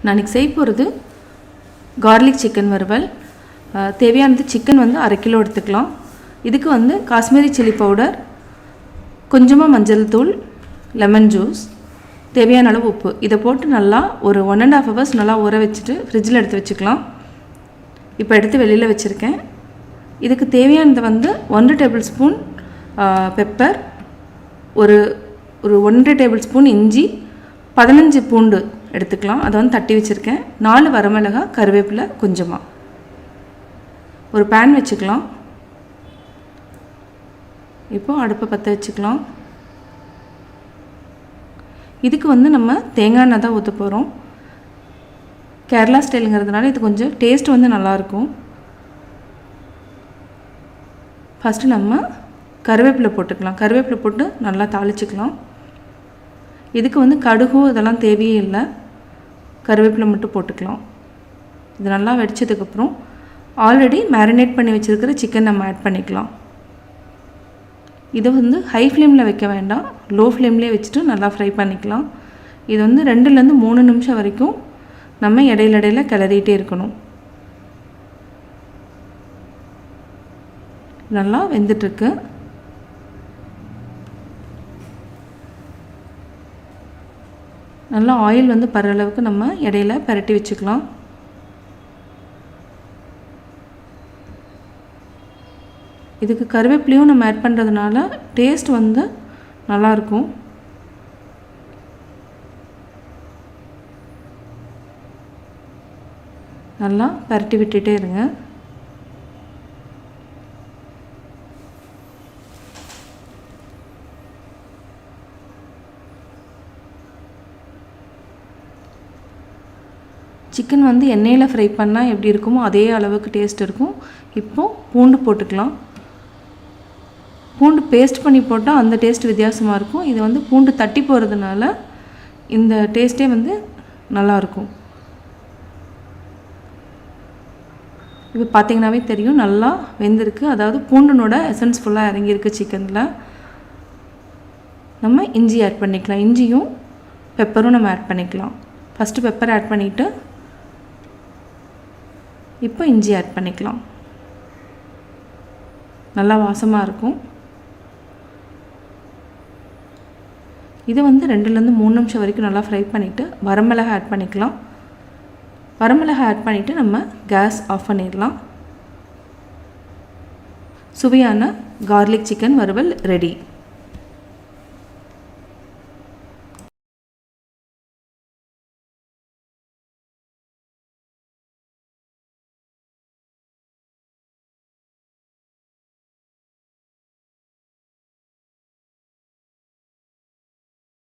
நான் இன்றைக்கி செய்ய போகிறது கார்லிக் சிக்கன் வறுவல். தேவையானது சிக்கன் வந்து 1/2 கிலோ எடுத்துக்கலாம். இதுக்கு வந்து காஷ்மீரி சில்லி பவுடர், கொஞ்சமாக மஞ்சள் தூள், லெமன் ஜூஸ், தேவையான அளவு உப்பு, இதை போட்டு நல்லா ஒரு 1.5 hours நல்லா ஊற வச்சுட்டு ஃப்ரிட்ஜில் எடுத்து வச்சுக்கலாம். இப்போ எடுத்து வெளியில் வச்சுருக்கேன். இதுக்கு தேவையானது வந்து 1 டேபிள் ஸ்பூன் பெப்பர், ஒரு 1 டேபிள் ஸ்பூன் இஞ்சி, 15 பூண்டு எடுத்துக்கலாம். அதை வந்து தட்டி வச்சுருக்கேன். 4 வரமிளகாய், கருவேப்பிலை கொஞ்சமாக. ஒரு பேன் வச்சுக்கலாம். இப்போது அடுப்பை பற்ற வச்சுக்கலாம். இதுக்கு வந்து நம்ம தேங்காய் எண்ணெய் தான் ஊற்ற போகிறோம். கேரளா ஸ்டைலுங்கிறதுனால இது கொஞ்சம் டேஸ்ட் வந்து நல்லாயிருக்கும். ஃபஸ்ட்டு நம்ம கருவேப்பிலை போட்டுக்கலாம். கருவேப்பிலை போட்டு நல்லா தாளிச்சிக்கலாம். இதுக்கு வந்து கடுகு இதெல்லாம் தேவையே இல்லை, கருவேப்பிலை மட்டும் போட்டுக்கலாம். இது நல்லா வெடிச்சதுக்கப்புறம் ஆல்ரெடி மேரினேட் பண்ணி வச்சுருக்கிற சிக்கன் நம்ம ஆட் பண்ணிக்கலாம். இதை வந்து ஹை ஃப்ளேமில் வைக்க வேண்டாம், லோ ஃப்ளேம்லேயே வச்சுட்டு நல்லா ஃப்ரை பண்ணிக்கலாம். இது வந்து 2லேருந்து 3 நிமிஷம் வரைக்கும் நம்ம இடையில கிளறிட்டே இருக்கணும். நல்லா வெந்துட்டுருக்கு. நல்லா ஆயில் வந்து படுற அளவுக்கு நம்ம இடையில பரட்டி வச்சுக்கலாம். இதுக்கு கருவேப்பிலையும் நம்ம ஆட் பண்ணுறதுனால டேஸ்ட் வந்து நல்லாயிருக்கும். நல்லா பரட்டி விட்டுட்டே இருங்க. சிக்கன் வந்து எண்ணெயில் ஃப்ரை பண்ணால் எப்படி இருக்குமோ அதே அளவுக்கு டேஸ்ட் இருக்கும். இப்போது பூண்டு போட்டுக்கலாம். பூண்டு பேஸ்ட் பண்ணி போட்டால் அந்த டேஸ்ட் வித்தியாசமாக இருக்கும். இது வந்து பூண்டு தட்டி போகிறதுனால இந்த டேஸ்ட்டே வந்து நல்லாயிருக்கும். இப்போ பார்த்திங்கனாவே தெரியும் நல்லா வெந்திருக்கு. அதாவது பூண்டுனோட எசன்ஸ் ஃபுல்லாக இறங்கியிருக்கு சிக்கனில். நம்ம இஞ்சி ஆட் பண்ணிக்கலாம். இஞ்சியும் பெப்பரும் நம்ம ஆட் பண்ணிக்கலாம். ஃபஸ்ட்டு பெப்பர் ஆட் பண்ணிவிட்டு இப்போ இஞ்சி ஆட் பண்ணிக்கலாம். நல்லா வாசமாக இருக்கும். இதை வந்து 2லேருந்து 3 நிமிஷம் வரைக்கும் நல்லா ஃப்ரை பண்ணிவிட்டு வரமிளகாய் ஆட் பண்ணிக்கலாம். வரமிளகாய் ஆட் பண்ணிவிட்டு நம்ம கேஸ் ஆஃப் பண்ணிடலாம். சுவையான கார்லிக் சிக்கன் வறுவல் ரெடி.